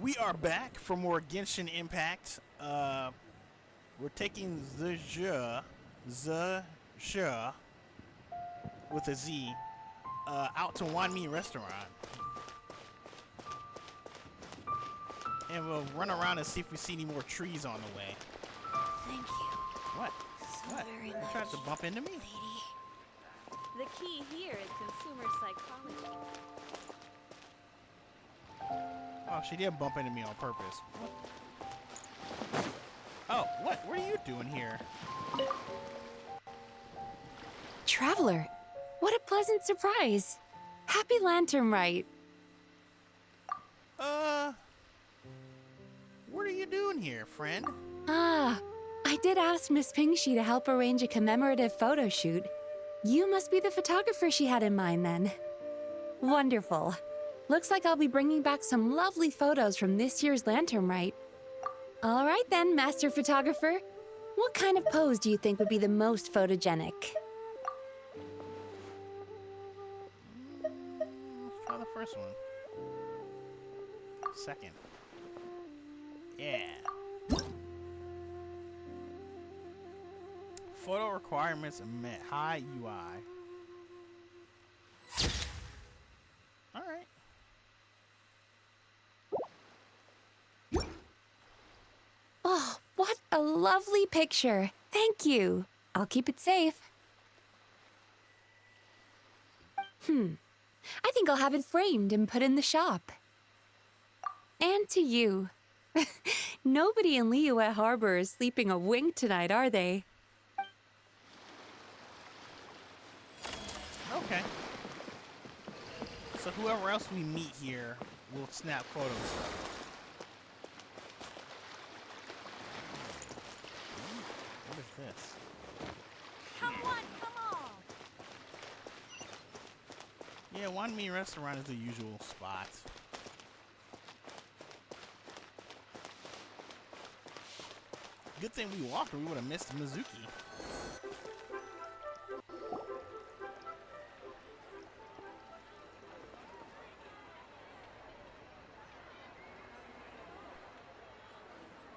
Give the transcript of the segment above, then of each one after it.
We are back for more Genshin Impact. We're taking Ziqiao with a Z out to Wanmi Restaurant. And we'll run around and see if we see any more trees on the way. Thank you. What? So What? very You much, tried to bump into me? lady. The key here is consumer psychology. Oh, she did bump into me on purpose. What? Oh, what? What are you doing here? Traveler, what a pleasant surprise. Happy Lantern Rite. What are you doing here, friend? Ah, I did ask Miss Pingxi to help arrange a commemorative photo shoot. You must be the photographer she had in mind then. Wonderful. Looks like I'll be bringing back some lovely photos from this year's Lantern Rite. All right then, Master Photographer. What kind of pose do you think would be the most photogenic? Let's try the first one. Second. Yeah. Photo requirements met. High UI. Alright. Oh, what a lovely picture. Thank you. I'll keep it safe. I think I'll have it framed and put in the shop. And to you. Nobody in Liyue Harbor is sleeping a wink tonight, are they? Okay. So whoever else we meet here will snap photos of. What is this? Come on, come on! Yeah, Wanmi Restaurant is the usual spot. Good thing we walked or we would have missed Mizuki.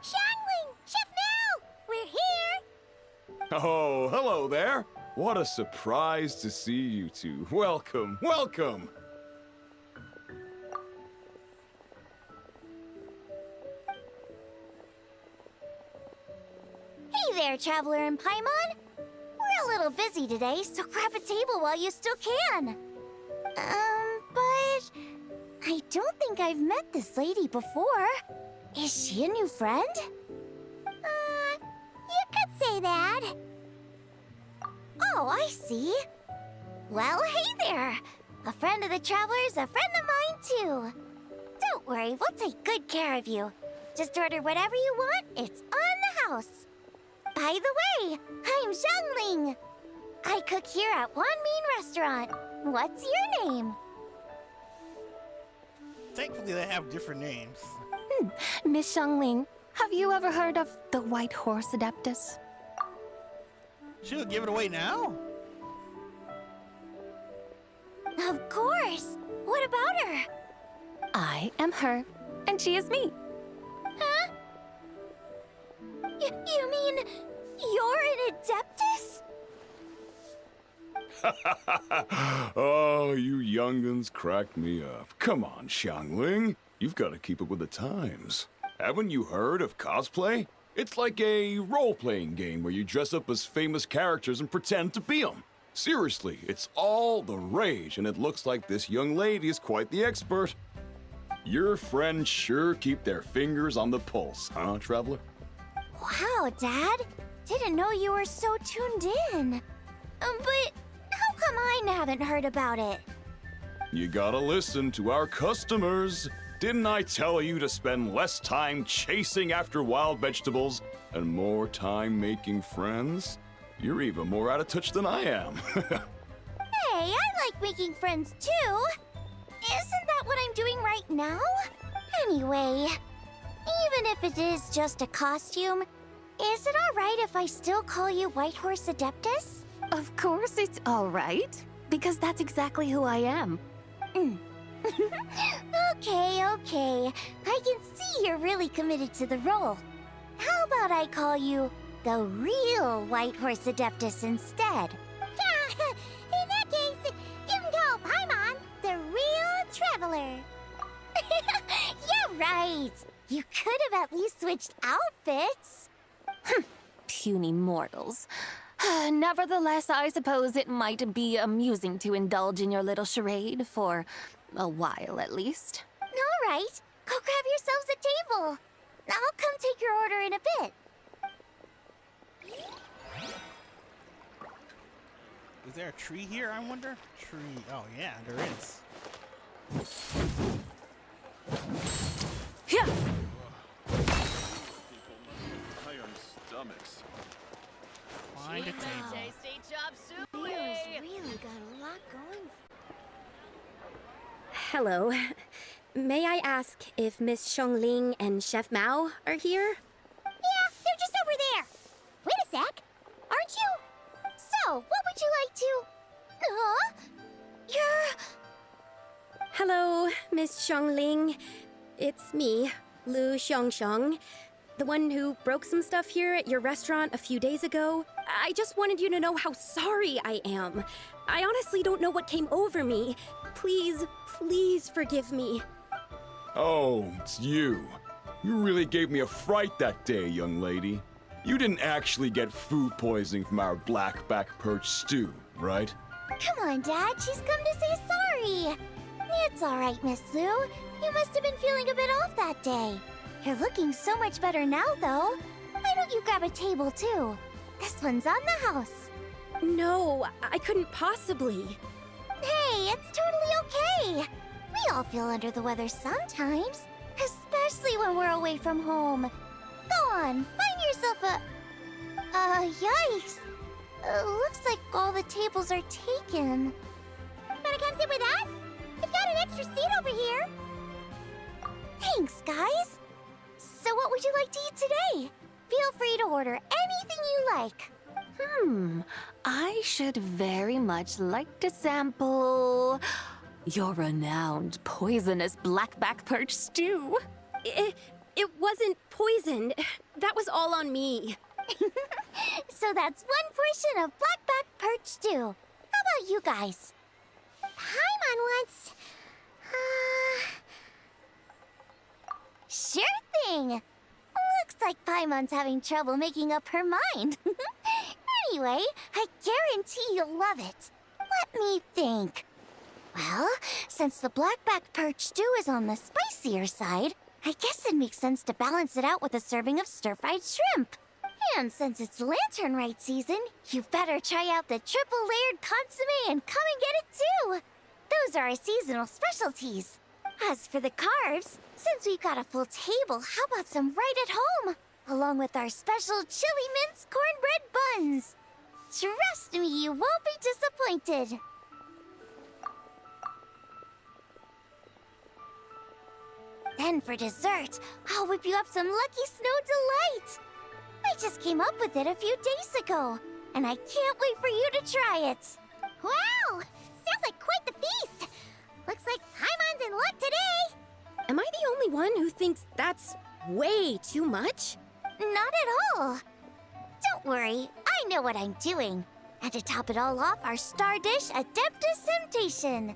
Xiangling! Shift now! We're here! Oh, hello there. What a surprise to see you two. Welcome, welcome. Hey there, Traveler and Paimon! We're a little busy today, so grab a table while you still can. But I don't think I've met this lady before. Is she a new friend? You could say that. Oh, I see. Well, hey there. A friend of the Traveler's a friend of mine, too. Don't worry, we'll take good care of you. Just order whatever you want, it's on the house. By the way, I'm Xiangling. I cook here at Wanmi Restaurant. What's your name? Thankfully, they have different names. Miss Xiangling, have you ever heard of the White Horse Adeptus? She'll give it away now? Of course. What about her? I am her, and she is me. Huh? You mean you're an Adeptus? Oh, you young'uns cracked me up. Come on, Xiangling. You've got to keep up with the times. Haven't you heard of cosplay? It's like a role-playing game where you dress up as famous characters and pretend to be them. Seriously, it's all the rage, and it looks like this young lady is quite the expert. Your friends sure keep their fingers on the pulse, huh, Traveler? Wow, Dad. Didn't know you were so tuned in. But how come I haven't heard about it? You gotta listen to our customers. Didn't I tell you to spend less time chasing after wild vegetables and more time making friends? You're even more out of touch than I am. Hey, I like making friends too. Isn't that what I'm doing right now? Anyway, even if it is just a costume, is it alright if I still call you White Horse Adeptus? Of course it's all right, because that's exactly who I am. Okay, okay. I can see you're really committed to the role. How about I call you the real White Horse Adeptus instead? In that case, you can call Paimon the real Traveler. Yeah, right. You could have at least switched outfits. Puny mortals. Nevertheless, I suppose it might be amusing to indulge in your little charade for a while at least. All right, go grab yourselves a table. I'll come take your order in a bit. Is there a tree here, I wonder? Tree. Oh, yeah, there is. Yeah. Iron stomachs. Find a table. Tasty chop suey. Leo's really got a lot going. Hello. May I ask if Miss Xiongling and Chef Mao are here? Yeah, they're just over there. Wait a sec. Aren't you? So, what would you like to... You're... Hello, Miss Xiongling. It's me, Lu Xiongxiong, the one who broke some stuff here at your restaurant a few days ago. I just wanted you to know how sorry I am. I honestly don't know what came over me. Please, please forgive me. Oh, it's you. You really gave me a fright that day, young lady. You didn't actually get food poisoning from our blackback perch stew, right? Come on, Dad. She's come to say sorry. It's all right, Miss Lu. You must have been feeling a bit off that day. You're looking so much better now, though. Why don't you grab a table, too? This one's on the house. No, I couldn't possibly. Hey, it's totally okay. We all feel under the weather sometimes, especially when we're away from home. Go on, find yourself a... yikes. Looks like all the tables are taken. Wanna come sit with us? We've got an extra seat over here. Thanks, guys. So what would you like to eat today? Feel free to order anything you like. I should very much like to sample your renowned poisonous blackback perch stew. It wasn't poisoned. That was all on me. So that's one portion of blackback perch stew. How about you guys? Paimon wants... Sure thing. Looks like Paimon's having trouble making up her mind. Anyway, I guarantee you'll love it. Let me think. Well, since the blackback perch stew is on the spicier side, I guess it makes sense to balance it out with a serving of stir-fried shrimp. And since it's Lantern Rite season, you better try out the triple-layered consommé and come and get it too. Those are our seasonal specialties. As for the carbs, since we've got a full table, how about some right at home? Along with our special chili mince cornbread buns. Trust me, you won't be disappointed. Then for dessert, I'll whip you up some Lucky Snow Delight. I just came up with it a few days ago, and I can't wait for you to try it. Wow! Sounds like quite the feast. Looks like Paimon's in luck today. Am I the only one who thinks that's way too much? Not at all. Don't worry, I know what I'm doing. And to top it all off, our star dish, Adeptus Temptation.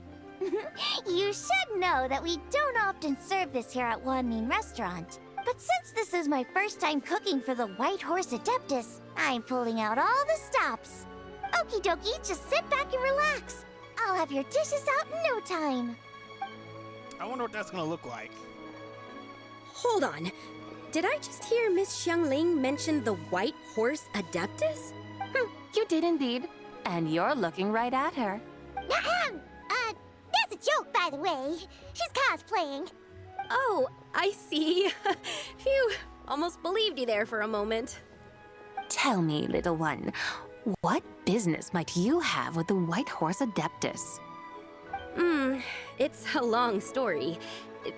You should know that we don't often serve this here at Wanmin Restaurant. But since this is my first time cooking for the White Horse Adeptus, I'm pulling out all the stops. Okie dokie, just sit back and relax. I'll have your dishes out in no time. I wonder what that's gonna look like. Hold on. Did I just hear Miss Xiangling mention the White Horse Adeptus? You did indeed. And you're looking right at her. Ahem! That's a joke, by the way. She's cosplaying. Oh, I see. Phew, almost believed you there for a moment. Tell me, little one, what business might you have with the White Horse Adeptus? It's a long story.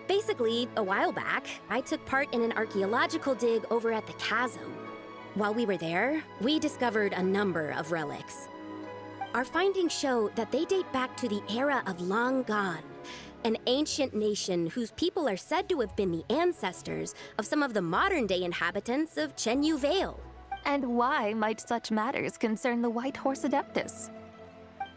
Basically, a while back, I took part in an archaeological dig over at the chasm. While we were there, we discovered a number of relics. Our findings show that they date back to the era of long gone. an ancient nation whose people are said to have been the ancestors of some of the modern-day inhabitants of Chenyu Vale. And why might such matters concern the White Horse Adeptus?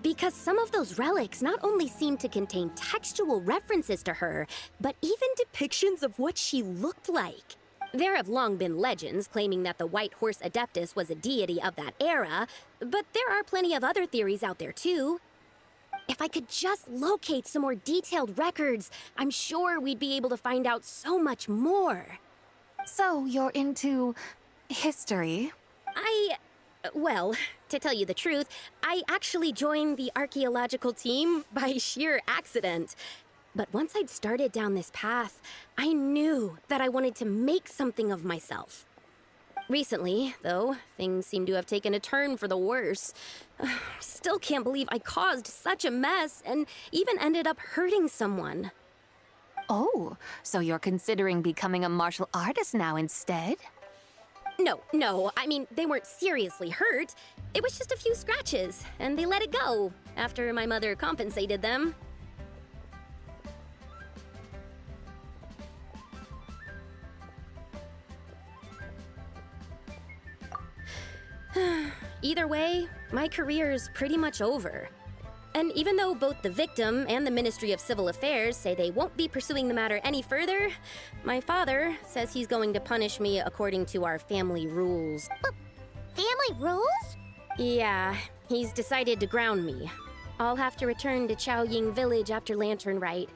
Because some of those relics not only seem to contain textual references to her, but even depictions of what she looked like. There have long been legends claiming that the White Horse Adeptus was a deity of that era, but there are plenty of other theories out there too. If I could just locate some more detailed records, I'm sure we'd be able to find out so much more. So you're into history? Well, to tell you the truth, I actually joined the archaeological team by sheer accident. But once I'd started down this path, I knew that I wanted to make something of myself. Recently, though, things seem to have taken a turn for the worse. Still can't believe I caused such a mess and even ended up hurting someone. Oh, so you're considering becoming a martial artist now instead? No, I mean, they weren't seriously hurt. It was just a few scratches, and they let it go after my mother compensated them. Either way, my career's pretty much over. And even though both the victim and the Ministry of Civil Affairs say they won't be pursuing the matter any further, my father says he's going to punish me according to our family rules. Family rules? Yeah, he's decided to ground me. I'll have to return to Chaoying Village after Lantern Rite,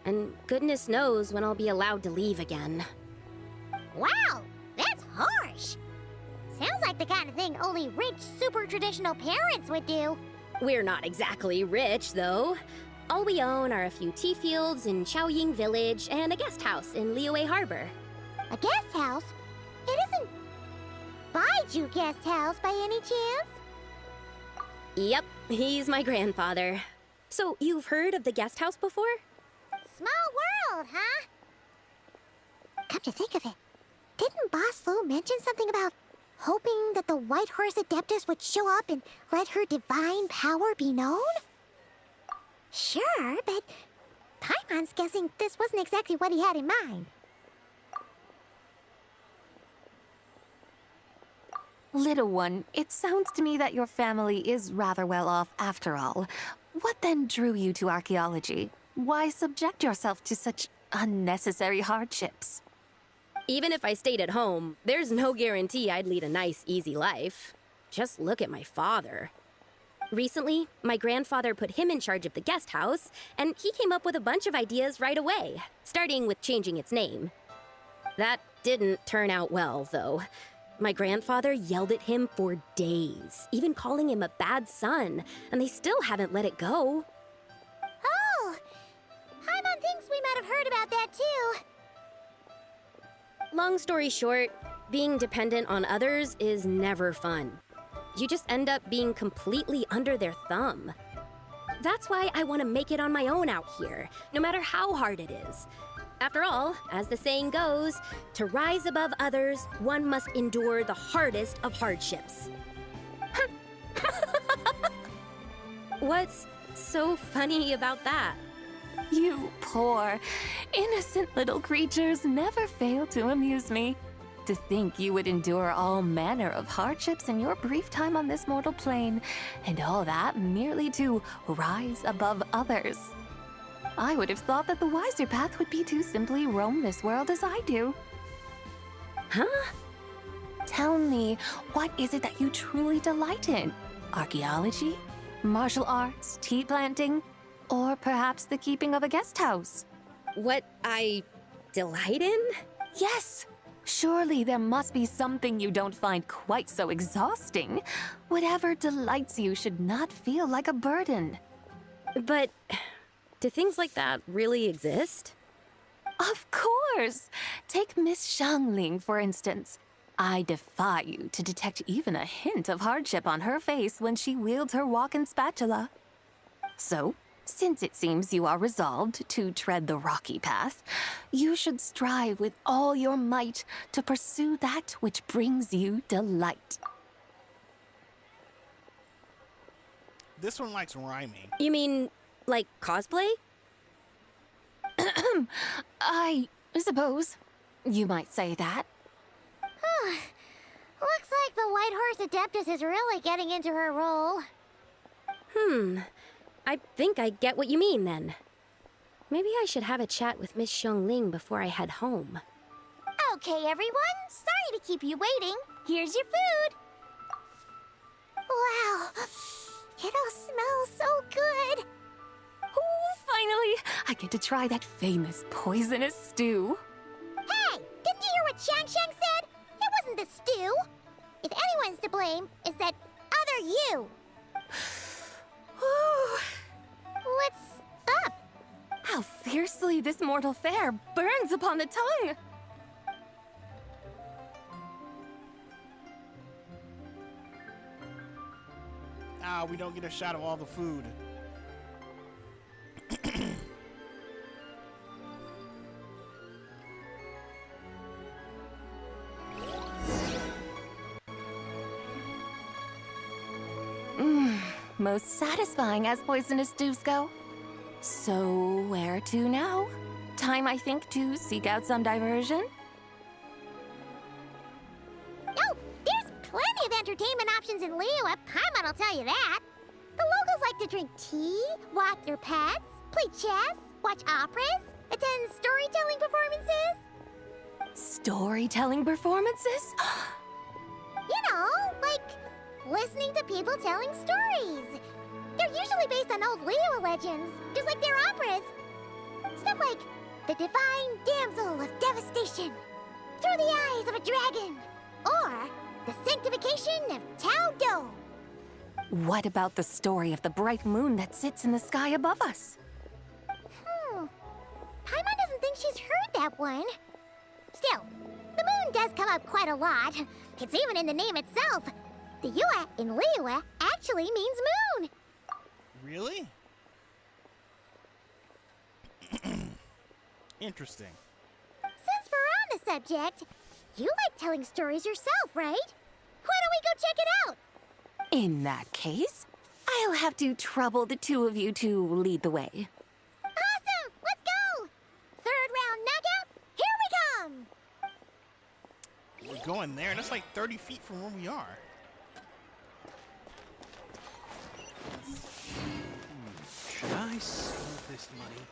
and goodness knows when I'll be allowed to leave again. Wow, that's harsh. Sounds like the kind of thing only rich, super traditional parents would do. We're not exactly rich, though. All we own are a few tea fields in Chaoying Village and a guest house in Liyue Harbor. A guest house? It isn't Baiju guest house by any chance? Yep, he's my grandfather. So, you've heard of the guest house before? Small world, huh? Come to think of it, didn't Boss Lu mention something about hoping that the White Horse Adeptus would show up and let her divine power be known? Sure, but Paimon's guessing this wasn't exactly what he had in mind. Little one, it sounds to me that your family is rather well off after all. What then drew you to archaeology? Why subject yourself to such unnecessary hardships? Even if I stayed at home, there's no guarantee I'd lead a nice, easy life. Just look at my father. Recently, my grandfather put him in charge of the guest house, and he came up with a bunch of ideas right away, starting with changing its name. That didn't turn out well, though. My grandfather yelled at him for days, even calling him a bad son, and they still haven't let it go. Oh! Paimon thinks we might have heard about that too. Long story short, being dependent on others is never fun. You just end up being completely under their thumb. That's why I want to make it on my own out here, no matter how hard it is. After all, as the saying goes, to rise above others, one must endure the hardest of hardships. What's so funny about that? You poor, innocent little creatures never fail to amuse me. To think you would endure all manner of hardships in your brief time on this mortal plane, and all that merely to rise above others. I would have thought that the wiser path would be to simply roam this world as I do. Huh? Tell me, what is it that you truly delight in? Archaeology? Martial arts? Tea planting? Or perhaps the keeping of a guest house? What I delight in? Yes! Surely there must be something you don't find quite so exhausting. Whatever delights you should not feel like a burden. But do things like that really exist? Of course! Take Miss Xiangling, for instance. I defy you to detect even a hint of hardship on her face when she wields her walking spatula. So, since it seems you are resolved to tread the rocky path, you should strive with all your might to pursue that which brings you delight. This one likes rhyming. You mean, like cosplay? I suppose you might say that. Looks like the White Horse Adeptus is really getting into her role. I think I get what you mean then. Maybe I should have a chat with Miss Xiangling before I head home. Okay, everyone. Sorry to keep you waiting. Here's your food. Wow. It all smells so good. Oh, finally! I get to try that famous poisonous stew. Hey, didn't you hear what Shang said? It wasn't the stew. If anyone's to blame, it's that other you. What's up? How fiercely this mortal fare burns upon the tongue! Ah, we don't get a shot of all the food. Most satisfying as poisonous stews go. So, where to now? Time, I think, to seek out some diversion? Oh, there's plenty of entertainment options in Liyue. Paimon will tell you that. The locals like to drink tea, walk their pets, play chess, watch operas, attend storytelling performances. Storytelling performances? You know, like listening to people telling stories. They're usually based on old Liyue legends, just like their operas. Stuff like the Divine Damsel of Devastation, Through the Eyes of a Dragon, or the Sanctification of Tao Do. What about the story of the bright moon that sits in the sky above us? Paimon doesn't think she's heard that one. Still, the moon does come up quite a lot. It's even in the name itself. The Yue in Liyue actually means moon. Really? Interesting. Since we're on the subject, you like telling stories yourself, right? Why don't we go check it out? In that case, I'll have to trouble the two of you to lead the way. Awesome! Let's go! Third round knockout, here we come! We're going there. That's like 30 feet from where we are. Should I save this money?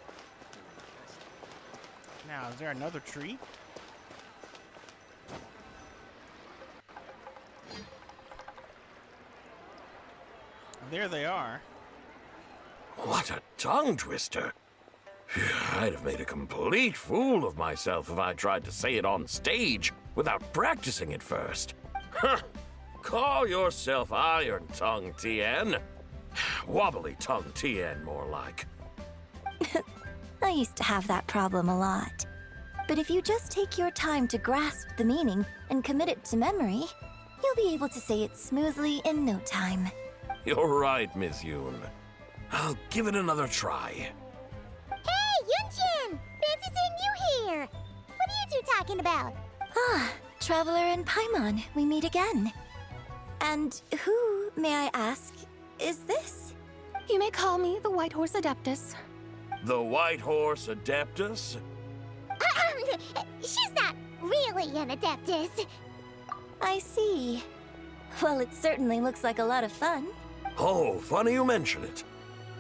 Now, is there another tree? There they are. What a tongue twister! I'd have made a complete fool of myself if I tried to say it on stage without practicing it first. Huh. Call yourself Iron Tongue, Tien. Wobbly Tongue, Tien, more like. I used to have that problem a lot. But if you just take your time to grasp the meaning and commit it to memory, you'll be able to say it smoothly in no time. You're right, Miss Yoon. I'll give it another try. Hey, Yunchin! Fancy seeing you here! What are you two talking about? Ah, Traveler and Paimon, we meet again. And who, may I ask, is this? You may call me the White Horse Adeptus. The White Horse Adeptus? She's not really an Adeptus. I see. Well, it certainly looks like a lot of fun. Oh, funny you mention it.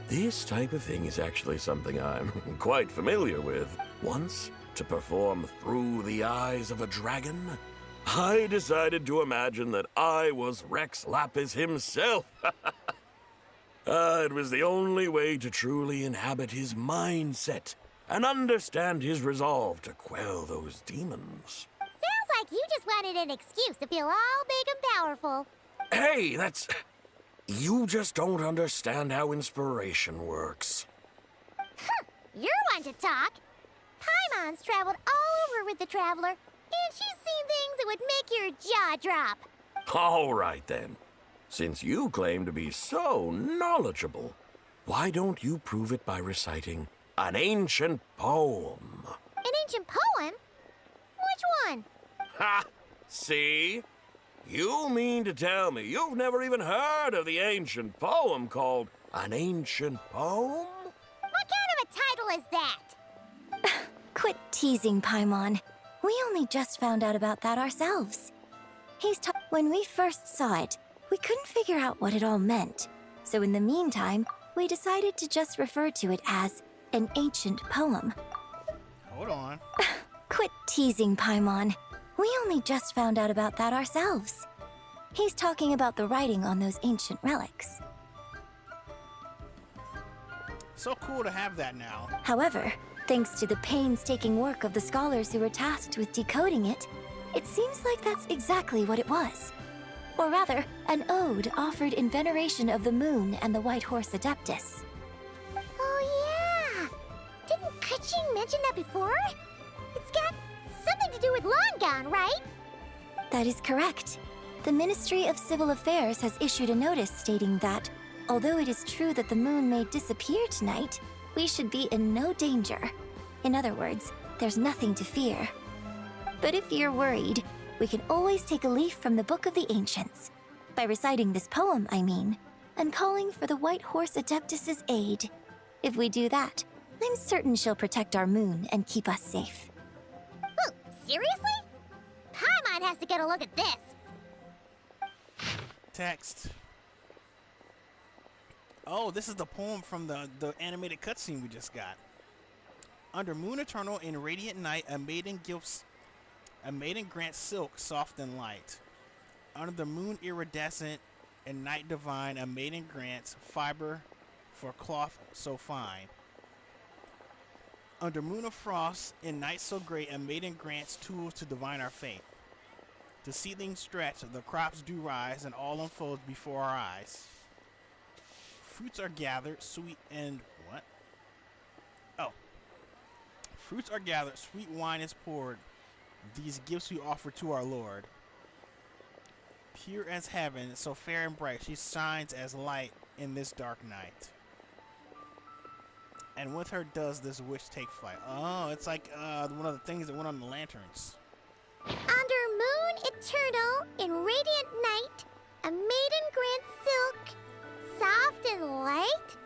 This type of thing is actually something I'm quite familiar with. Once, to perform Through the Eyes of a Dragon, I decided to imagine that I was Rex Lapis himself. It was the only way to truly inhabit his mindset and understand his resolve to quell those demons. Sounds like you just wanted an excuse to feel all big and powerful. Hey, that's... You just don't understand how inspiration works. You're one to talk. Paimon's traveled all over with the Traveler, and she's seen things that would make your jaw drop. All right, then. Since you claim to be so knowledgeable, why don't you prove it by reciting an ancient poem? An ancient poem? Which one? Ha! See? You mean to tell me you've never even heard of the ancient poem called An Ancient Poem? What kind of a title is that? Quit teasing, Paimon. We only just found out about that ourselves. When we first saw it, we couldn't figure out what it all meant. So in the meantime, we decided to just refer to it as an ancient poem. Hold on. Quit teasing, Paimon. We only just found out about that ourselves. He's talking about the writing on those ancient relics. So cool to have that now. However, thanks to the painstaking work of the scholars who were tasked with decoding it, it seems like that's exactly what it was. Or rather, an ode offered in veneration of the moon and the White Horse Adeptus. Oh yeah! Didn't Keqing mention that before? It's got something to do with Longan, right? That is correct. The Ministry of Civil Affairs has issued a notice stating that, although it is true that the moon may disappear tonight, we should be in no danger. In other words, there's nothing to fear. But if you're worried, we can always take a leaf from the Book of the Ancients. By reciting this poem, I mean, and calling for the White Horse Adeptus' aid. If we do that, I'm certain she'll protect our moon and keep us safe. Oh, seriously? Paimon has to get a look at this. Text. Oh, this is the poem from the animated cutscene we just got. Under Moon Eternal in Radiant Night, a maiden grants silk soft and light. Under the moon iridescent and night divine, a maiden grants fiber for cloth so fine. Under moon of frost in night so great, a maiden grants tools to divine our fate. The seedlings stretch, the crops do rise, and all unfolds before our eyes. Fruits are gathered, sweet and what? Oh. Fruits are gathered, sweet wine is poured. These gifts we offer to our Lord. Pure as heaven, so fair and bright, she shines as light in this dark night. And with her does this wish take flight. Oh, it's like one of the things that went on the lanterns. Under Moon Eternal in Radiant Night, a maiden grants silk, soft and light?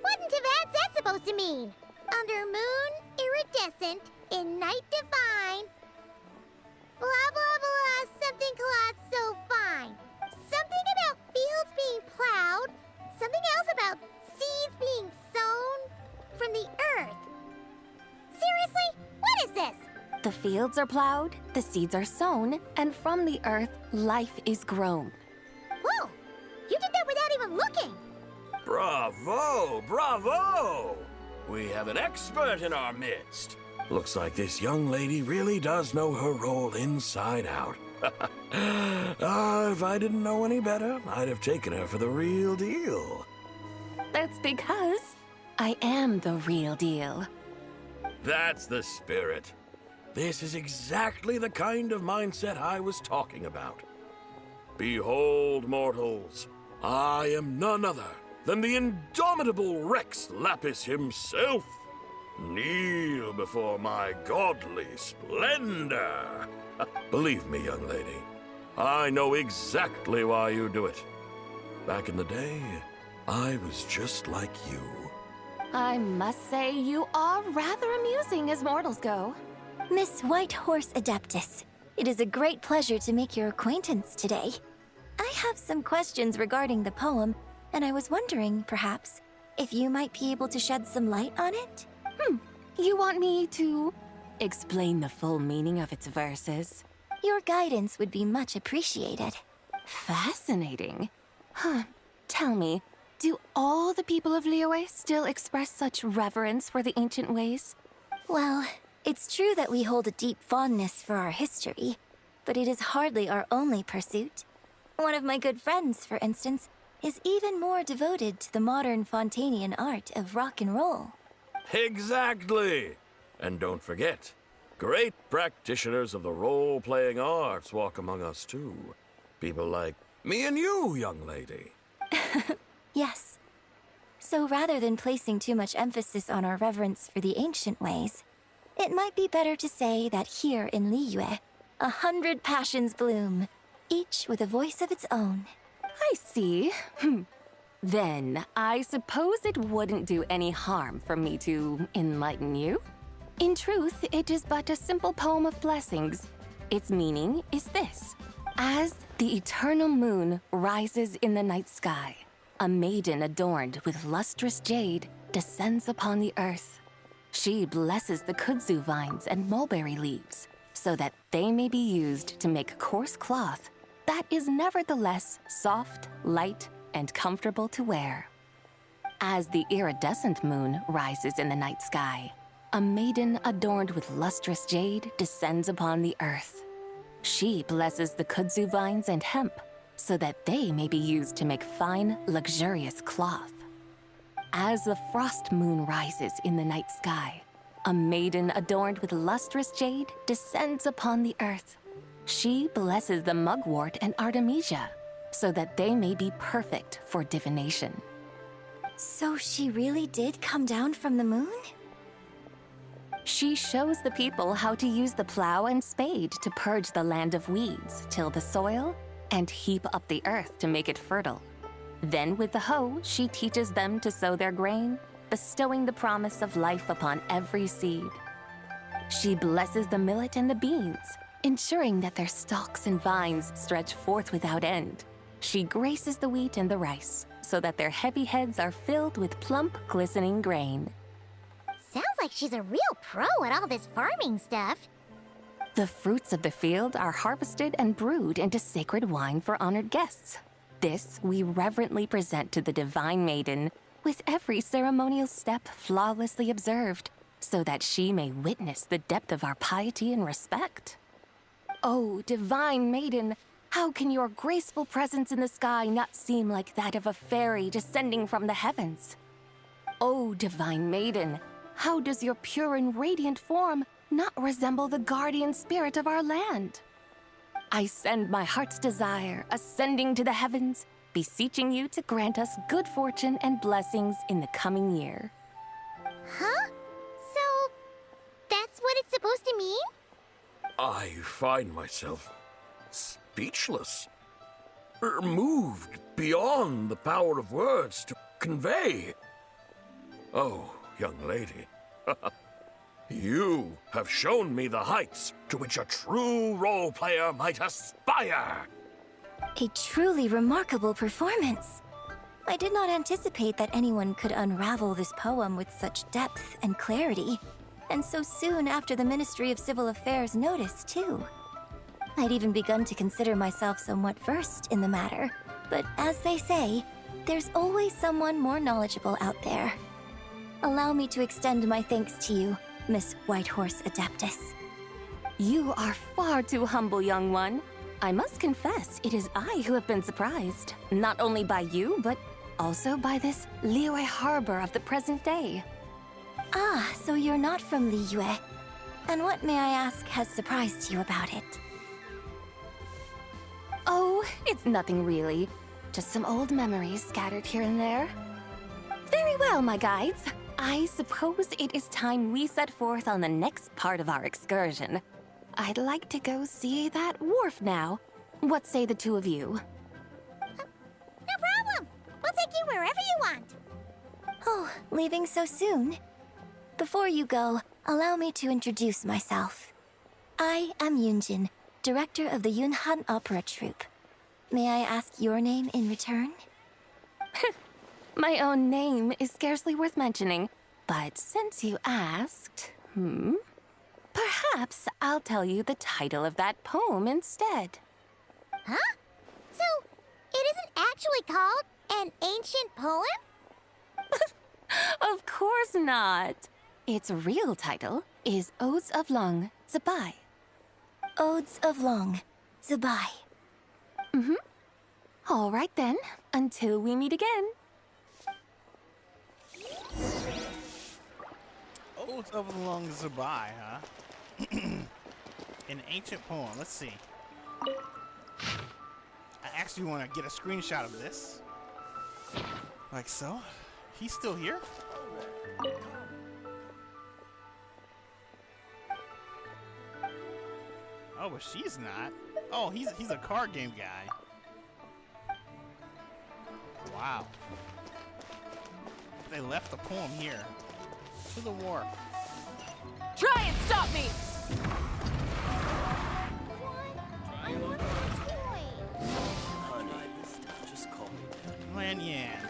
What in Tibet's that supposed to mean? Under Moon Iridescent in Night Divine, blah blah blah, something cloth so fine. Something about fields being plowed, something else about seeds being sown from the earth. Seriously? What is this? The fields are plowed, the seeds are sown, and from the earth, life is grown. Whoa! You did that without even looking! Bravo! Bravo! We have an expert in our midst. Looks like this young lady really does know her role inside out. If I didn't know any better, I'd have taken her for the real deal. That's because I am the real deal. That's the spirit. This is exactly the kind of mindset I was talking about. Behold, mortals, I am none other than the indomitable Rex Lapis himself. Kneel before my godly splendor. Believe me, young lady, I know exactly why you do it. Back in the day, I was just like you. I must say you are rather amusing as mortals go. Miss White Horse Adeptus, it is a great pleasure to make your acquaintance today. I have some questions regarding the poem, and I was wondering, perhaps, if you might be able to shed some light on it? You want me to explain the full meaning of its verses? Your guidance would be much appreciated. Fascinating. Tell me, do all the people of Liyue still express such reverence for the ancient ways? Well, it's true that we hold a deep fondness for our history, but it is hardly our only pursuit. One of my good friends, for instance, is even more devoted to the modern Fontanian art of rock and roll. Exactly! And don't forget, great practitioners of the role-playing arts walk among us too. People like me and you, young lady. Yes. So rather than placing too much emphasis on our reverence for the ancient ways, it might be better to say that here in Liyue, 100 passions bloom, each with a voice of its own. I see. Then, I suppose it wouldn't do any harm for me to enlighten you? In truth, it is but a simple poem of blessings. Its meaning is this. As the eternal moon rises in the night sky, a maiden adorned with lustrous jade descends upon the earth. She blesses the kudzu vines and mulberry leaves so that they may be used to make coarse cloth that is nevertheless soft, light, and comfortable to wear. As the iridescent moon rises in the night sky, a maiden adorned with lustrous jade descends upon the earth. She blesses the kudzu vines and hemp so that they may be used to make fine, luxurious cloth. As the frost moon rises in the night sky, a maiden adorned with lustrous jade descends upon the earth. She blesses the mugwort and artemisia so that they may be perfect for divination. So she really did come down from the moon? She shows the people how to use the plow and spade to purge the land of weeds, till the soil, and heap up the earth to make it fertile. Then with the hoe, she teaches them to sow their grain, bestowing the promise of life upon every seed. She blesses the millet and the beans, ensuring that their stalks and vines stretch forth without end. She graces the wheat and the rice, so that their heavy heads are filled with plump, glistening grain. Sounds like she's a real pro at all this farming stuff. The fruits of the field are harvested and brewed into sacred wine for honored guests. This we reverently present to the divine maiden, with every ceremonial step flawlessly observed, so that she may witness the depth of our piety and respect. Oh, divine maiden, how can your graceful presence in the sky not seem like that of a fairy descending from the heavens? Oh, divine maiden, how does your pure and radiant form not resemble the guardian spirit of our land? I send my heart's desire, ascending to the heavens, beseeching you to grant us good fortune and blessings in the coming year. Huh? So, that's what it's supposed to mean? I find myself speechless, moved beyond the power of words to convey. Oh, young lady, you have shown me the heights to which a true role player might aspire. A truly remarkable performance. I did not anticipate that anyone could unravel this poem with such depth and clarity, and so soon after the Ministry of Civil Affairs noticed, too. I'd even begun to consider myself somewhat versed in the matter, but as they say, there's always someone more knowledgeable out there. Allow me to extend my thanks to you, Miss Whitehorse Adeptus. You are far too humble, young one. I must confess, it is I who have been surprised, not only by you, but also by this Liyue harbor of the present day. Ah, so you're not from Liyue. And what, may I ask, has surprised you about it? Oh, it's nothing really. Just some old memories scattered here and there. Very well, my guides. I suppose it is time we set forth on the next part of our excursion. I'd like to go see that wharf now. What say the two of you? No problem. We'll take you wherever you want. Oh, leaving so soon? Before you go, allow me to introduce myself. I am Yunjin, director of the Yunhan Opera Troupe. May I ask your name in return? My own name is scarcely worth mentioning, but since you asked, perhaps I'll tell you the title of that poem instead. Huh? So, it isn't actually called an ancient poem? Of course not. Its real title is Odes of Long, Zibai. Odes of Long, Zibai. All right then, until we meet again. Odes of the Long Zibai, huh? An ancient poem. Let's see. I actually want to get a screenshot of this. Like so. He's still here? Oh, but she's not. Oh, he's a card game guy. Wow. They left the poem here. To the wharf. Try and stop me! I want my toy. Honey, just call me Dad. Lanyan.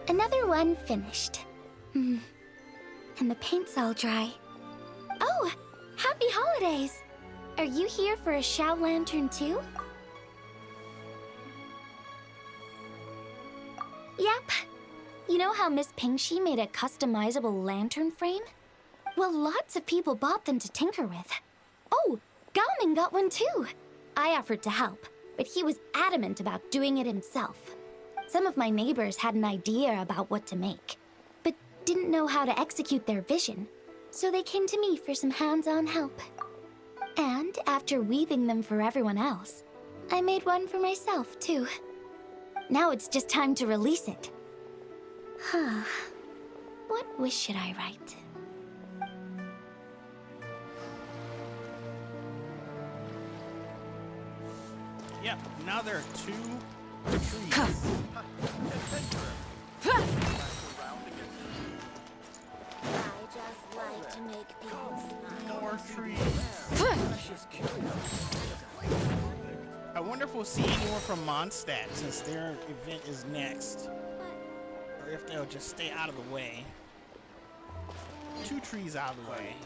Another one finished. And the paint's all dry. Oh, happy holidays! Are you here for a Shao Lantern too? Yep. You know how Miss Pingxi made a customizable lantern frame? Well, lots of people bought them to tinker with. Oh, Gaoming got one too. I offered to help, but he was adamant about doing it himself. Some of my neighbors had an idea about what to make, but didn't know how to execute their vision, so they came to me for some hands-on help. And after weaving them for everyone else, I made one for myself too. Now it's just time to release it. Huh. What wish should I write? Yep, now there are 2 trees. I just like to make people smile. More trees. I wonder if we'll see anyone from Mondstadt since their event is next. Or if they'll just stay out of the way. 2 trees out of the way.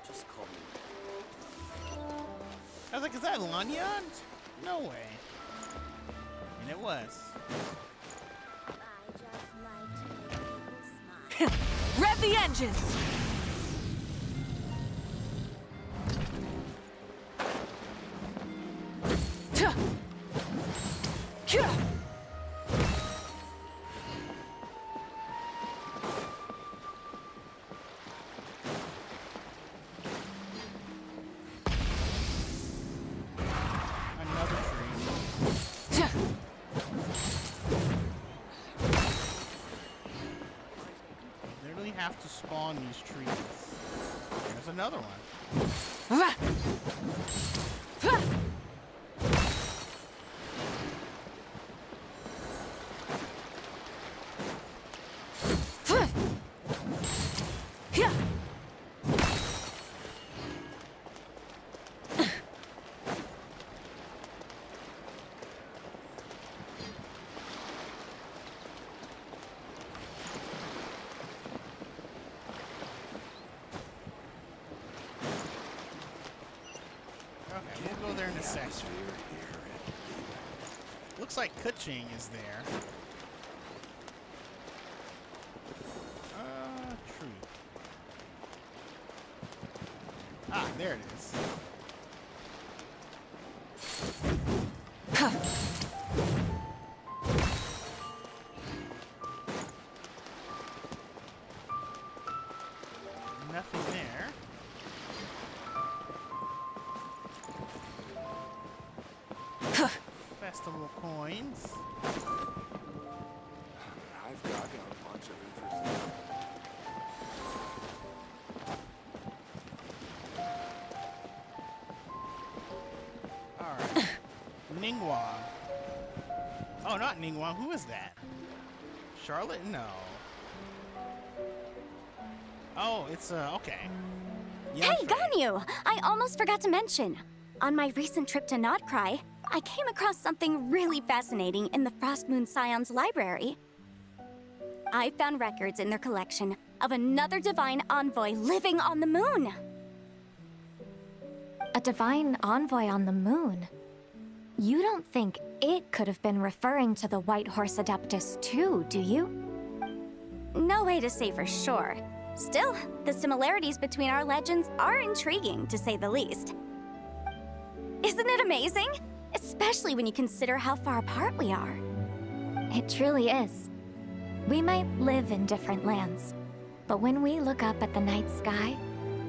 Just call me I was like, is that Lanyan? No way. And it was. I just like to make people smile. Rev the engines! Another tree. Literally have to spawn these trees. There's another one. Okay, we'll go there in a second. Looks like Kuching is there. Tree. Ah, there it is. Nothing there. Festival coins. I've got a bunch of interesting. Alright. Ningguang. Oh, not Ningguang. Who is that? Charlotte? No. Oh, it's, okay. Hey, Yanfei. Ganyu! I almost forgot to mention. On my recent trip to Notcry, I came across something really fascinating in the Frost Moon Scion's library. I found records in their collection of another divine envoy living on the moon. A divine envoy on the moon? You don't think it could have been referring to the White Horse Adeptus too, do you? No way to say for sure. Still, the similarities between our legends are intriguing, to say the least. Isn't it amazing? Especially when you consider how far apart we are. It truly is. We might live in different lands, but when we look up at the night sky,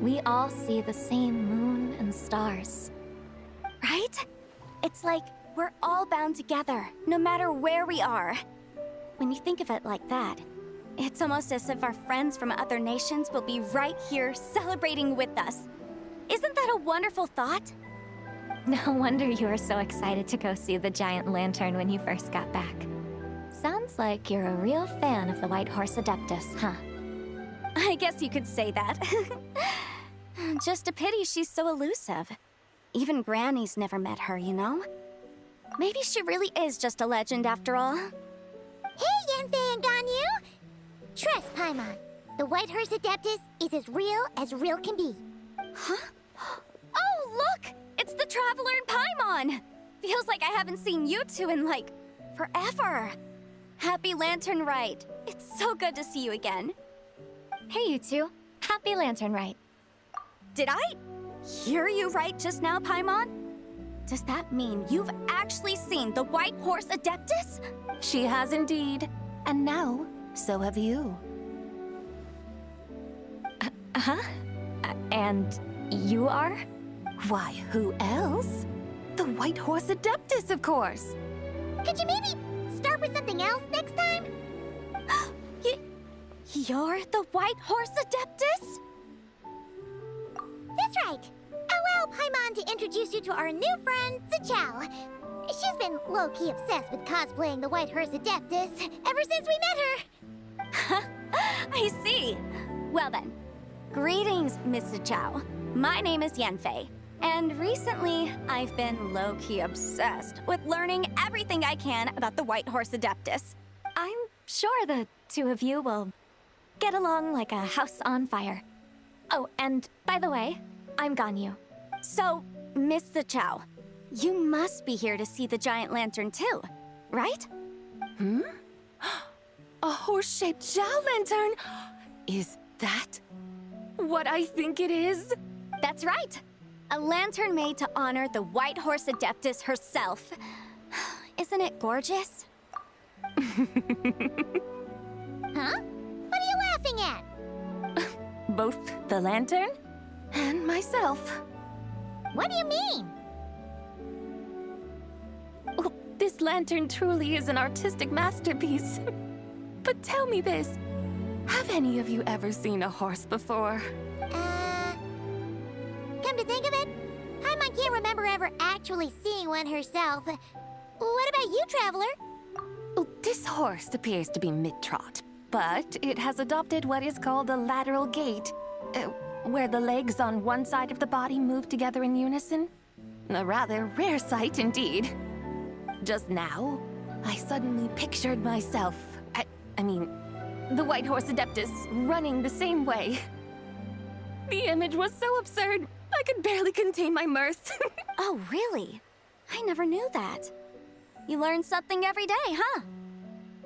we all see the same moon and stars. Right? It's like we're all bound together, no matter where we are. When you think of it like that, it's almost as if our friends from other nations will be right here celebrating with us. Isn't that a wonderful thought? No wonder you were so excited to go see the giant lantern when you first got back. Sounds like you're a real fan of the White Horse Adeptus, huh? I guess you could say that. Just a pity she's so elusive. Even Granny's never met her, you know? Maybe she really is just a legend after all. Hey, Yanfei and Ganyu! Trust, Paimon. The White Horse Adeptus is as real can be. Huh? Oh, look! It's the Traveler and Paimon! Feels like I haven't seen you two in, like, forever. Happy Lantern Rite. It's so good to see you again. Hey, you two. Happy Lantern Rite. Did I hear you right just now, Paimon? Does that mean you've actually seen the White Horse Adeptus? She has indeed. And now, so have you. And you are? Why, who else? The White Horse Adeptus, of course. Could you maybe start with something else next time? You're the White Horse Adeptus? That's right. Allow Paimon to introduce you to our new friend, Ziqiao. She's been low-key obsessed with cosplaying the White Horse Adeptus ever since we met her. I see. Well then, greetings, Miss Ziqiao. My name is Yanfei, and recently I've been low-key obsessed with learning everything I can about the White Horse Adeptus. I'm sure the two of you will get along like a house on fire. Oh, and by the way, I'm Ganyu. So, Miss Ziqiao, you must be here to see the giant lantern too, right? A horse-shaped Zhao lantern? Is that what I think it is? That's right. A lantern made to honor the White Horse Adeptus herself. Isn't it gorgeous? Huh? What are you laughing at? Both the lantern and myself. What do you mean? Oh, this lantern truly is an artistic masterpiece. But tell me this, have any of you ever seen a horse before? Come to think of it, Paimon can't remember ever actually seeing one herself. What about you, Traveler? Oh, this horse appears to be mid-trot, but it has adopted what is called a lateral gait, where the legs on one side of the body move together in unison. A rather rare sight indeed. Just now, I suddenly pictured myself, I mean, the White Horse Adeptus running the same way. The image was so absurd, I could barely contain my mirth. Oh, really? I never knew that. You learn something every day, huh?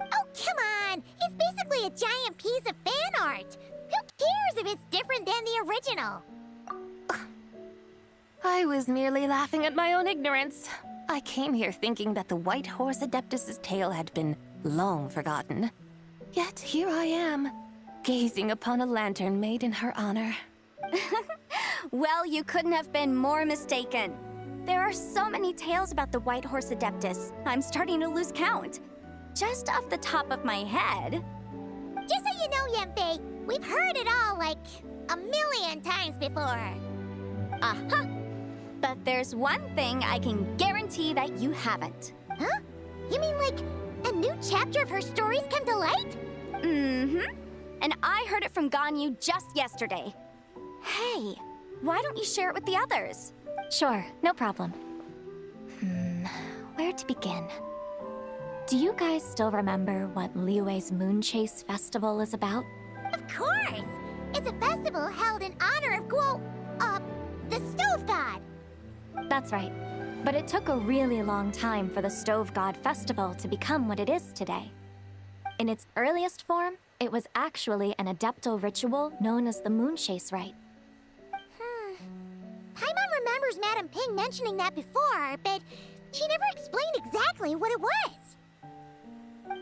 Oh, come on! It's basically a giant piece of fan art! Who cares if it's different than the original? I was merely laughing at my own ignorance. I came here thinking that the White Horse Adeptus's tale had been long forgotten. Yet here I am, gazing upon a lantern made in her honor. Well, you couldn't have been more mistaken. There are so many tales about the White Horse Adeptus, I'm starting to lose count. Just off the top of my head... Just so you know, Yanfei, we've heard it all like a million times before. Uh-huh. But there's one thing I can guarantee that you haven't. Huh? You mean like a new chapter of her stories come to light? Mm-hmm. And I heard it from Ganyu just yesterday. Hey, why don't you share it with the others? Sure, no problem. Where to begin? Do you guys still remember what Liyue's Moon Chase Festival is about? Of course! It's a festival held in honor of the Stove God. That's right. But it took a really long time for the Stove God Festival to become what it is today. In its earliest form, it was actually an adeptal ritual known as the Moon Chase Rite. Paimon remembers Madame Ping mentioning that before, but she never explained exactly what it was.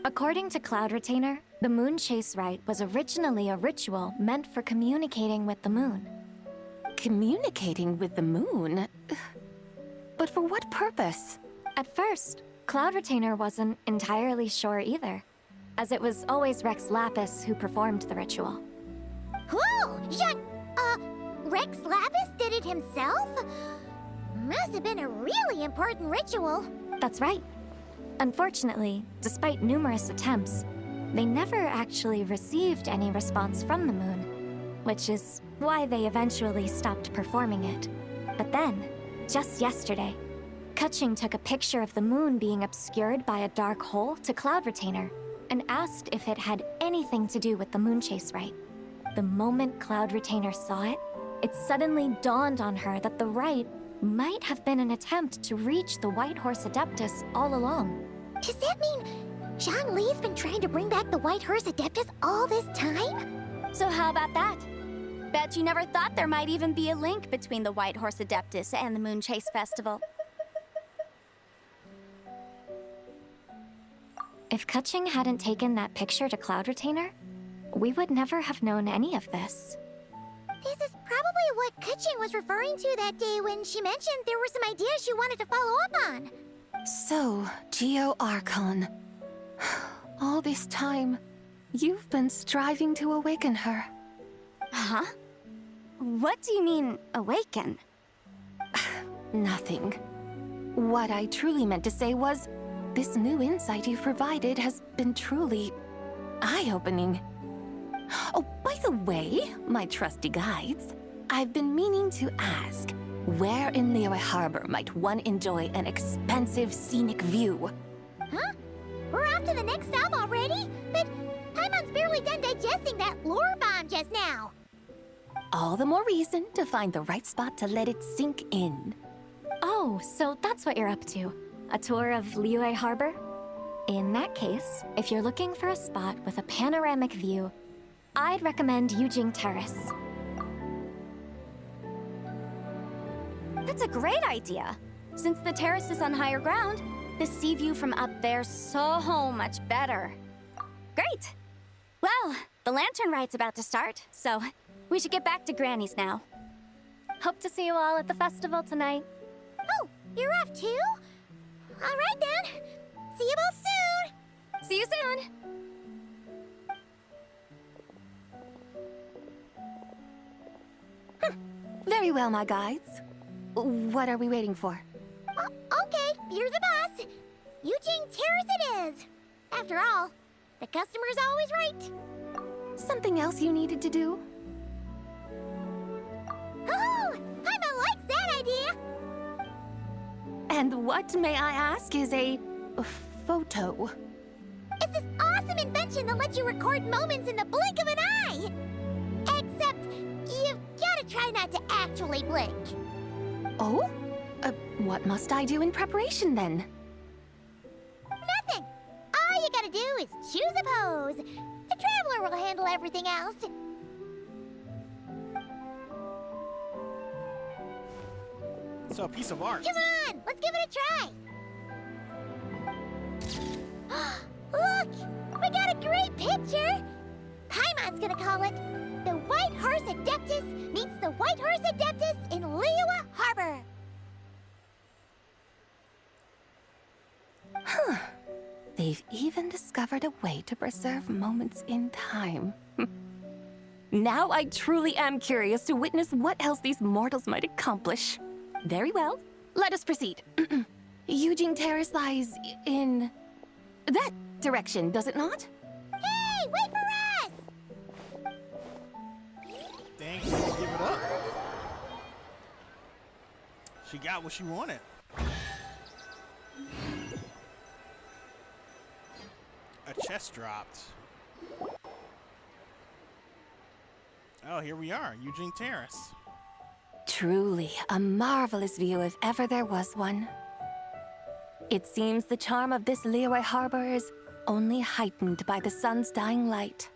According to Cloud Retainer, the Moon Chase Rite was originally a ritual meant for communicating with the moon. Communicating with the moon? But for what purpose? At first, Cloud Retainer wasn't entirely sure either, as it was always Rex Lapis who performed the ritual. Whoa! Rex Lapis did it himself? Must have been a really important ritual. That's right. Unfortunately, despite numerous attempts, they never actually received any response from the moon. which is why they eventually stopped performing it. But then, just yesterday, Keqing took a picture of the moon being obscured by a dark hole to Cloud Retainer and asked if it had anything to do with the moon chase rite. The moment Cloud Retainer saw it, it suddenly dawned on her that the rite might have been an attempt to reach the White Horse Adeptus all along. Does that mean Zhongli's been trying to bring back the White Horse Adeptus all this time? So how about that? Bet you never thought there might even be a link between the White Horse Adeptus and the Moon Chase Festival. If Keqing hadn't taken that picture to Cloud Retainer, we would never have known any of this. This is probably what Keqing was referring to that day when she mentioned there were some ideas she wanted to follow up on. So, Geo Archon. All this time, you've been striving to awaken her. Huh? What do you mean, awaken? Nothing. What I truly meant to say was, this new insight you've provided has been truly eye-opening. Oh, by the way, my trusty guides, I've been meaning to ask, where in Liyue Harbor might one enjoy an expansive scenic view? Huh? We're off to the next stop already? But Paimon's barely done digesting that lore bomb just now. All the more reason to find the right spot to let it sink in. Oh, so that's what you're up to. A tour of Liyue Harbor? In that case, if you're looking for a spot with a panoramic view, I'd recommend Yujing Terrace. That's a great idea! Since the terrace is on higher ground, the sea view from up there's so much better. Great! Well, the Lantern Rite's about to start, so we should get back to Granny's now. Hope to see you all at the festival tonight. Oh, you're off too? All right then. See you both soon. See you soon! Very well, my guides. What are we waiting for? Okay, you're the boss. Yujing Terrace it is. After all, the customer's always right. Something else you needed to do? Oh, Paimon likes that idea. And what, may I ask, is a photo? It's this awesome invention that lets you record moments in the blink of an eye. Except, you've gotta try not to actually blink. Oh? What must I do in preparation then? Nothing. All you gotta do is choose a pose. The Traveler will handle everything else. It's a piece of art. Come on, let's give it a try. Look, we got a great picture. Paimon's gonna call it The White Horse Adeptus Meets the White Horse Adeptus in Liyue Harbor. Huh. They've even discovered a way to preserve moments in time. Now I truly am curious to witness what else these mortals might accomplish. Very well. Let us proceed. Yujing Terrace lies in that direction, does it not? Hey, wait for us! Dang, she didn't give it up. She got what she wanted. A chest dropped. Oh, here we are, Yujing Terrace. Truly a marvelous view if ever there was one. It seems the charm of this Liyue Harbor is only heightened by the sun's dying light.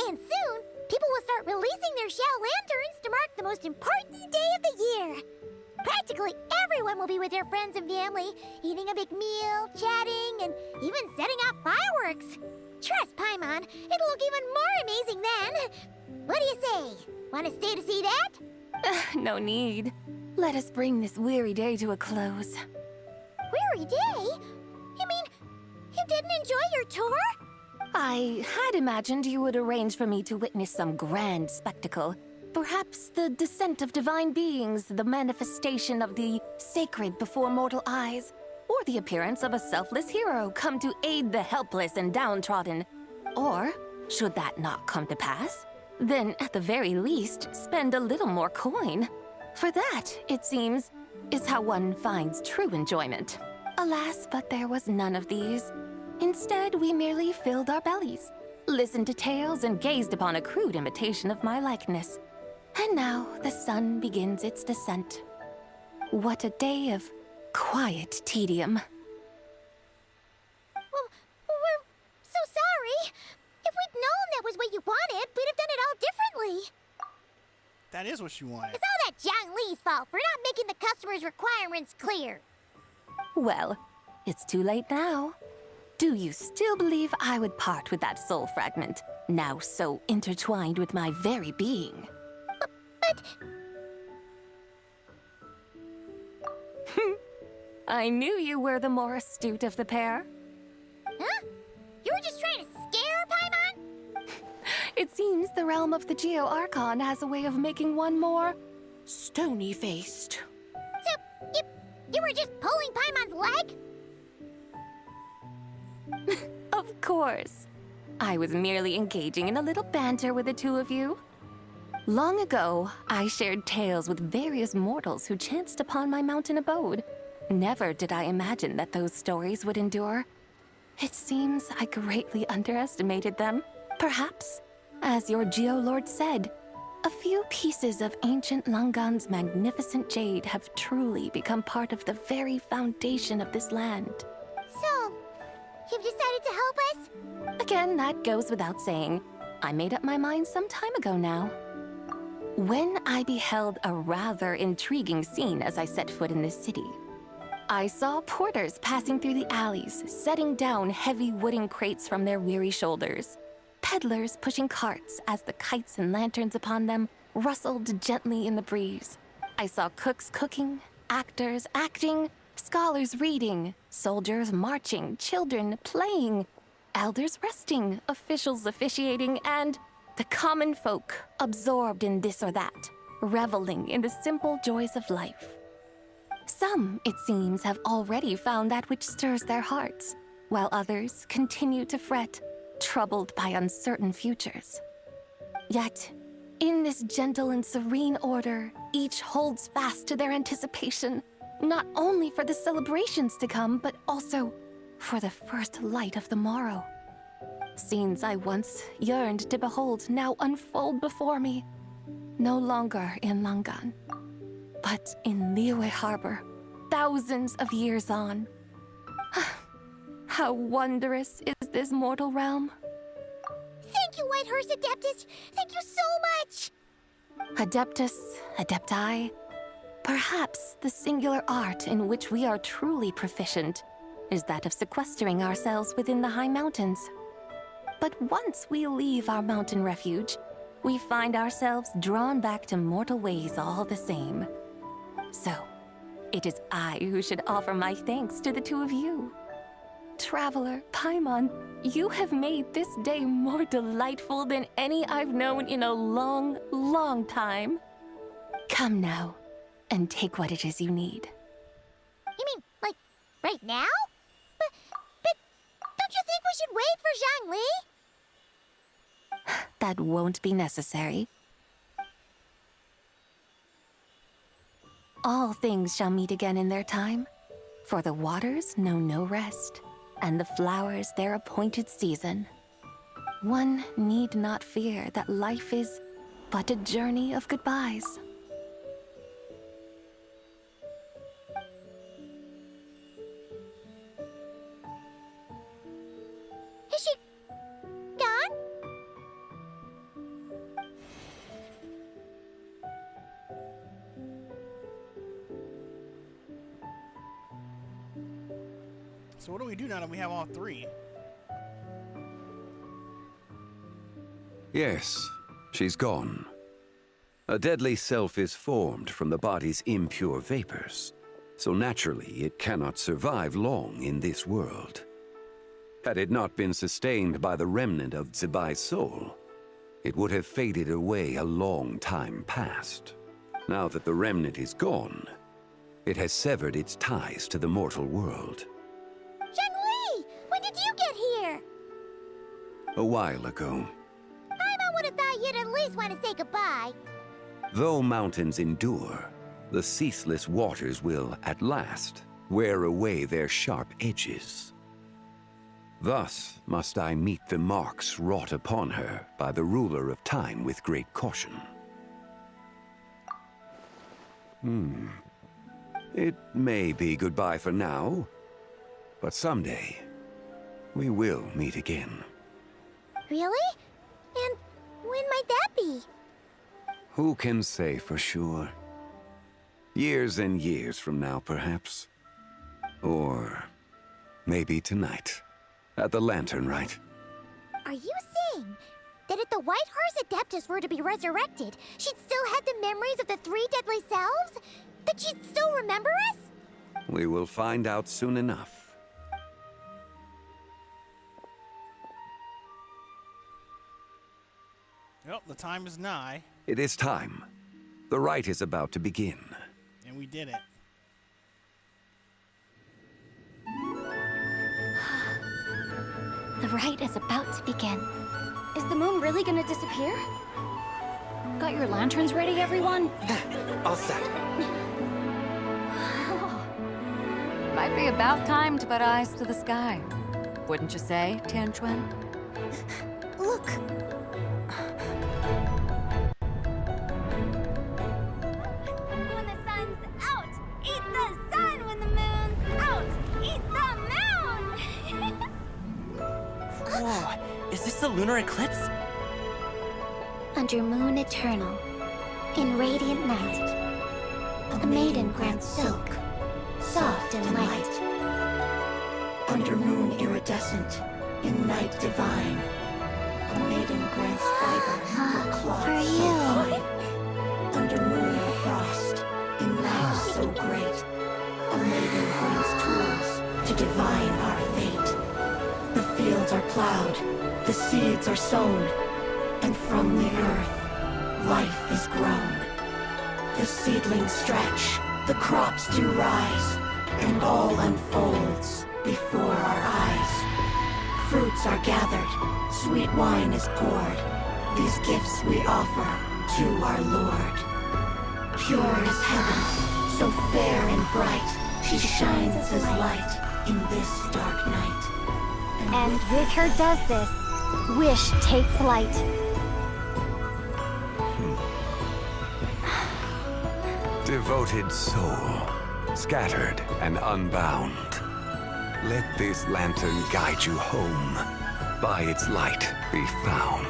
And soon, people will start releasing their Xiao lanterns to mark the most important day of the year. Practically everyone will be with their friends and family, eating a big meal, chatting, and even setting off fireworks. Trust Paimon, it'll look even more amazing then. What do you say? Want to stay to see that? No need. Let us bring this weary day to a close. Weary day? You mean you didn't enjoy your tour? I had imagined you would arrange for me to witness some grand spectacle. Perhaps the descent of divine beings, the manifestation of the sacred before mortal eyes, or the appearance of a selfless hero come to aid the helpless and downtrodden. Or, should that not come to pass, Then, at the very least, spend a little more coin. For that, it seems, is how one finds true enjoyment. Alas, but there was none of these. Instead, we merely filled our bellies, listened to tales, and gazed upon a crude imitation of my likeness. And now the sun begins its descent. What a day of quiet tedium. Well, we're so sorry. If we'd known that was what you wanted, we'd have done it all differently. That is what she wanted. It's all that Zhang Li's fault for not making the customer's requirements clear. Well, it's too late now. Do you still believe I would part with that soul fragment, now so intertwined with my very being? But... I knew you were the more astute of the pair. Huh? You were just trying to scare Paimon? It seems the realm of the Geo Archon has a way of making one more stony-faced. So, you were just pulling Paimon's leg? Of course. I was merely engaging in a little banter with the two of you. Long ago, I shared tales with various mortals who chanced upon my mountain abode. Never did I imagine that those stories would endure. It seems I greatly underestimated them. Perhaps, as your Geolord said, a few pieces of ancient Langan's magnificent jade have truly become part of the very foundation of this land. So, you've decided to help us? Again, that goes without saying. I made up my mind some time ago now. When I beheld a rather intriguing scene as I set foot in this city, I saw porters passing through the alleys, setting down heavy wooden crates from their weary shoulders. Peddlers pushing carts as the kites and lanterns upon them rustled gently in the breeze. I saw cooks cooking, actors acting, scholars reading, soldiers marching, children playing, elders resting, officials officiating, and the common folk absorbed in this or that, reveling in the simple joys of life. Some, it seems, have already found that which stirs their hearts, while others continue to fret, troubled by uncertain futures. Yet, in this gentle and serene order, each holds fast to their anticipation, not only for the celebrations to come, but also for the first light of the morrow. Scenes I once yearned to behold now unfold before me, no longer in Langan, but in Liyue Harbor, thousands of years on. How wondrous is this mortal realm? Thank you, Whitehurst Adeptus! Thank you so much! Adeptus, Adepti, perhaps the singular art in which we are truly proficient is that of sequestering ourselves within the high mountains. But once we leave our mountain refuge, we find ourselves drawn back to mortal ways all the same. So, it is I who should offer my thanks to the two of you. Traveler, Paimon, you have made this day more delightful than any I've known in a long, long time. Come now, and take what it is you need. You mean, like, right now? But don't you think we should wait for Zhang Li? That won't be necessary. All things shall meet again in their time, for the waters know no rest, and the flowers their appointed season. One need not fear that life is but a journey of goodbyes. Is she gone? So what do we do now that we have all three? Yes, she's gone. A deadly self is formed from the body's impure vapors, so naturally it cannot survive long in this world. Had it not been sustained by the remnant of Zibai's soul, it would have faded away a long time past. Now that the remnant is gone, it has severed its ties to the mortal world. Zhang Li! When did you get here? A while ago. Paimon would have thought you'd at least just want to say goodbye. Though mountains endure, the ceaseless waters will, at last, wear away their sharp edges. Thus must I meet the marks wrought upon her by the ruler of time with great caution. It may be goodbye for now, but someday we will meet again. Really? And when might that be? Who can say for sure? Years and years from now, perhaps. Or maybe tonight, at the Lantern Rite. Are you saying that if the White Horse Adeptus were to be resurrected, she'd still have the memories of the 3 deadly selves? That she'd still remember us? We will find out soon enough. Well, the time is nigh. It is time. The rite is about to begin. And we did it. The rite is about to begin. Is the moon really gonna disappear? Got your lanterns ready, everyone? All set. Might be about time to put eyes to the sky. Wouldn't you say, Tianchuan? Look! When the sun's out, eat the sun. When the moon's out, eat the moon! Whoa, is this the lunar eclipse? Under moon eternal, in radiant night, a maiden grants silk, soft and light. Under moon iridescent, in night divine, a maiden grants fiber for cloth For so you. fine. Under moon of frost, in night so great, a maiden grants tools to divine our fate. The fields are plowed, the seeds are sown, and from the earth, life is grown. The seedlings stretch, the crops do rise, and all unfolds before our eyes. Fruits are gathered, sweet wine is poured. These gifts we offer to our Lord. Pure as heaven, so fair and bright, she shines as light in this dark night. And with her does this, wish take flight. Devoted soul, scattered and unbound. Let this lantern guide you home. By its light be found.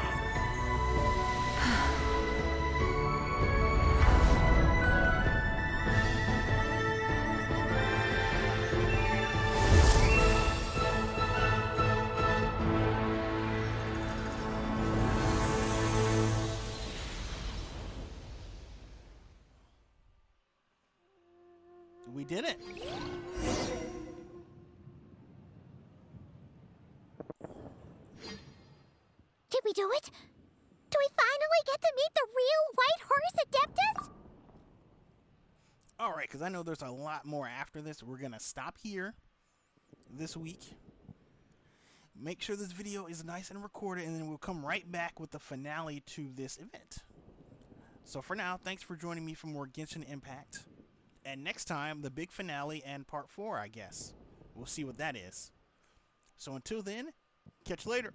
We did it. Did we do it? Do we finally get to meet the real White Horse Adeptus? All right, because I know there's a lot more after this. We're going to stop here this week. Make sure this video is nice and recorded, and then we'll come right back with the finale to this event. So for now, thanks for joining me for more Genshin Impact. And next time, the big finale and part 4, I guess. We'll see what that is. So until then, catch you later.